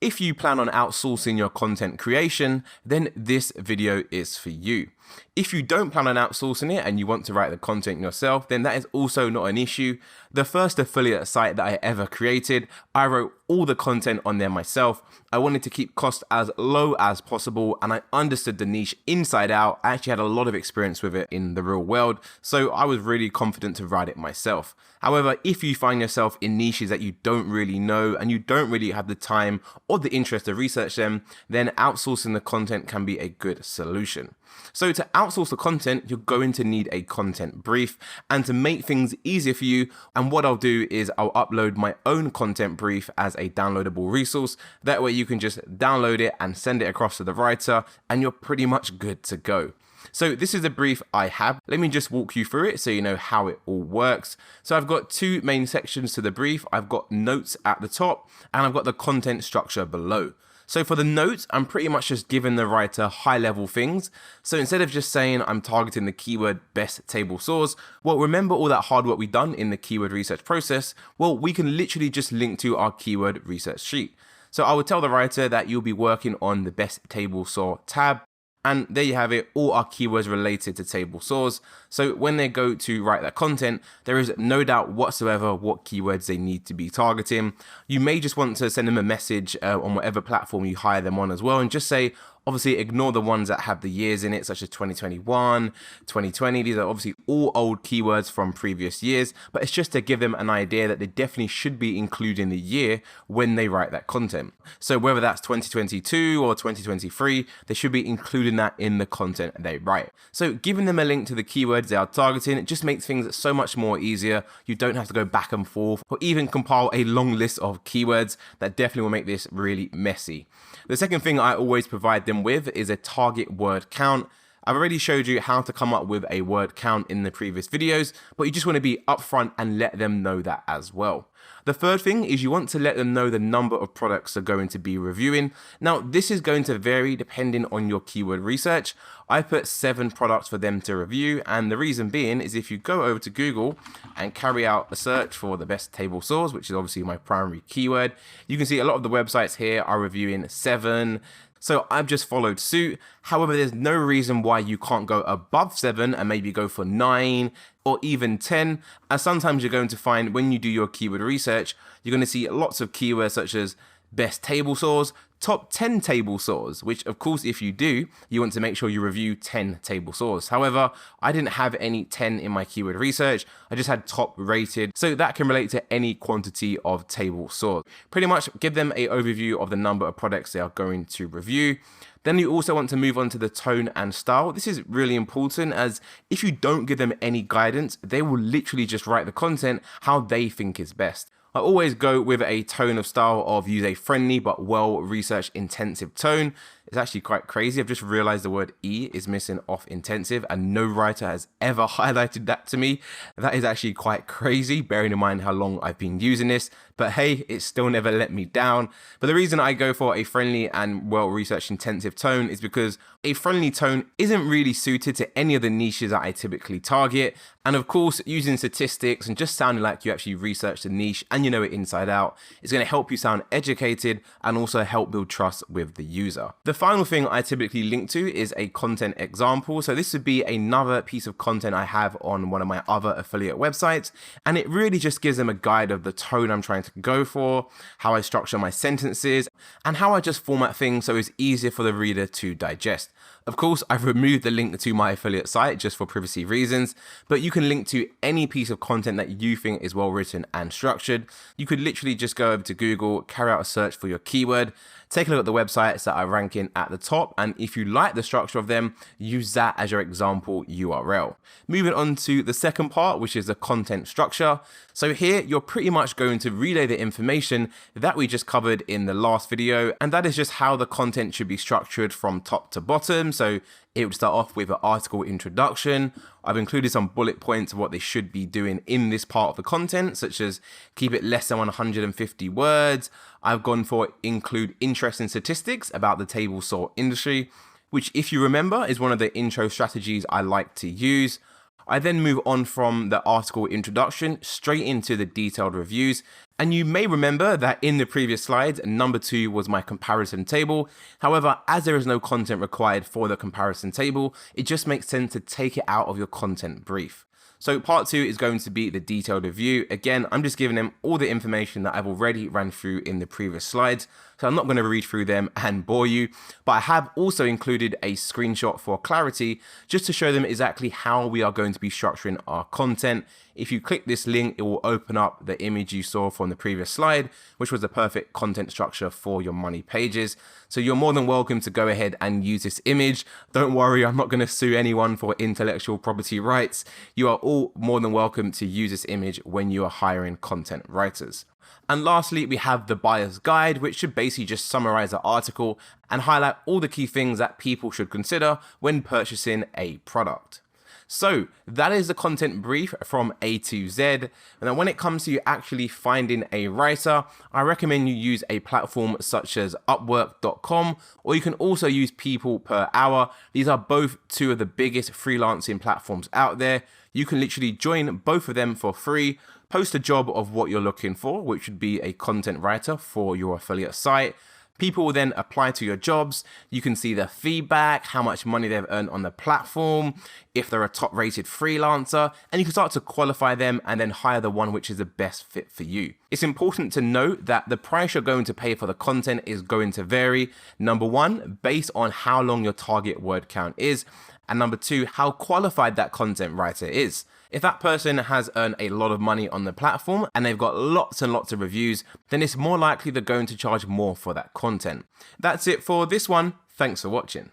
If you plan on outsourcing your content creation, then this video is for you. If you don't plan on outsourcing it and you want to write the content yourself, then that is also not an issue. The first affiliate site that I ever created, I wrote all the content on there myself. I wanted to keep costs as low as possible, and I understood the niche inside out. I actually had a lot of experience with it in the real world, so I was really confident to write it myself. However, if you find yourself in niches that you don't really know and you don't really have the time or the interest to research them, then outsourcing the content can be a good solution. So to outsource the content, you're going to need a content brief, and to make things easier for you, and what I'll do is I'll upload my own content brief as a downloadable resource. That way you can just download it and send it across to the writer, and you're pretty much good to go. So this is the brief I have. Let me just walk you through it so you know how it all works. So I've got two main sections to the brief. I've got notes at the top and I've got the content structure below. So for the notes, I'm pretty much just giving the writer high level things. So instead of just saying I'm targeting the keyword best table source, well, remember all that hard work we've done in the keyword research process? Well, we can literally just link to our keyword research sheet. So I would tell the writer that you'll be working on the best table source tab. And there you have it, all our keywords related to table source. So when they go to write that content, there is no doubt whatsoever what keywords they need to be targeting. You may just want to send them a message on whatever platform you hire them on as well, and just say, obviously ignore the ones that have the years in it, such as 2021, 2020. These are obviously all old keywords from previous years, but it's just to give them an idea that they definitely should be including the year when they write that content. So whether that's 2022 or 2023, they should be including that in the content they write. So giving them a link to the keywords they are targeting, it just makes things so much more easier. You don't have to go back and forth or even compile a long list of keywords. That definitely will make this really messy. The second thing I always provide them with is a target word count. I've already showed you how to come up with a word count in the previous videos, but you just want to be upfront and let them know that as well. The third thing is you want to let them know the number of products they're going to be reviewing. Now, this is going to vary depending on your keyword research. I put 7 products for them to review, and the reason being is if you go over to Google and carry out a search for the best table source, which is obviously my primary keyword, you can see a lot of the websites here are reviewing 7. So I've just followed suit. However, there's no reason why you can't go above 7 and maybe go for 9 or even 10. As sometimes you're going to find when you do your keyword research, you're going to see lots of keywords such as best table source, top 10 table source, which of course, if you do, you want to make sure you review 10 table source. However, I didn't have any 10 in my keyword research. I just had top rated. So that can relate to any quantity of table source. Pretty much give them an overview of the number of products they are going to review. Then you also want to move on to the tone and style. This is really important, as if you don't give them any guidance, they will literally just write the content how they think is best. I always go with a tone of style of use a friendly but well-researched intensive tone. It's actually quite crazy. I've just realized the word E is missing off intensive, and no writer has ever highlighted that to me. That is actually quite crazy, bearing in mind how long I've been using this. But hey, it still never let me down. But the reason I go for a friendly and well-researched intensive tone is because a friendly tone isn't really suited to any of the niches that I typically target. And of course, using statistics and just sounding like you actually researched the niche and you know it inside out is going to help you sound educated and also help build trust with the user. The final thing I typically link to is a content example. So this would be another piece of content I have on one of my other affiliate websites, and it really just gives them a guide of the tone I'm trying to go for, how I structure my sentences, and how I just format things so it's easier for the reader to digest. Of course, I've removed the link to my affiliate site just for privacy reasons, but you can link to any piece of content that you think is well written and structured. You could literally just go over to Google, carry out a search for your keyword, take a look at the websites that are ranking at the top, and if you like the structure of them, use that as your example URL. Moving on to the second part, which is the content structure. So here, you're pretty much going to relay the information that we just covered in the last video, and that is just how the content should be structured from top to bottom. So it would start off with an article introduction. I've included some bullet points of what they should be doing in this part of the content, such as keep it less than 150 words. I've gone for include interesting statistics about the table saw industry, which, if you remember, is one of the intro strategies I like to use. I then move on from the article introduction straight into the detailed reviews. And you may remember that in the previous slides, number 2 was my comparison table. However, as there is no content required for the comparison table, it just makes sense to take it out of your content brief. So part 2 is going to be the detailed review. Again, I'm just giving them all the information that I've already ran through in the previous slides. So I'm not going to read through them and bore you, but I have also included a screenshot for clarity just to show them exactly how we are going to be structuring our content. If you click this link, it will open up the image you saw from the previous slide, which was the perfect content structure for your money pages. So you're more than welcome to go ahead and use this image. Don't worry, I'm not going to sue anyone for intellectual property rights. You are all more than welcome to use this image when you are hiring content writers. And lastly, we have the buyer's guide, which should basically just summarize the article and highlight all the key things that people should consider when purchasing a product. So that is the content brief from A to Z. And then when it comes to you actually finding a writer, I recommend you use a platform such as Upwork.com, or you can also use People Per Hour. These are both two of the biggest freelancing platforms out there. You can literally join both of them for free, post a job of what you're looking for, which would be a content writer for your affiliate site. People will then apply to your jobs. You can see their feedback, how much money they've earned on the platform, if they're a top rated freelancer, and you can start to qualify them and then hire the one which is the best fit for you. It's important to note that the price you're going to pay for the content is going to vary. Number 1, based on how long your target word count is, and number 2, how qualified that content writer is. If that person has earned a lot of money on the platform and they've got lots and lots of reviews, then it's more likely they're going to charge more for that content. That's it for this one. Thanks for watching.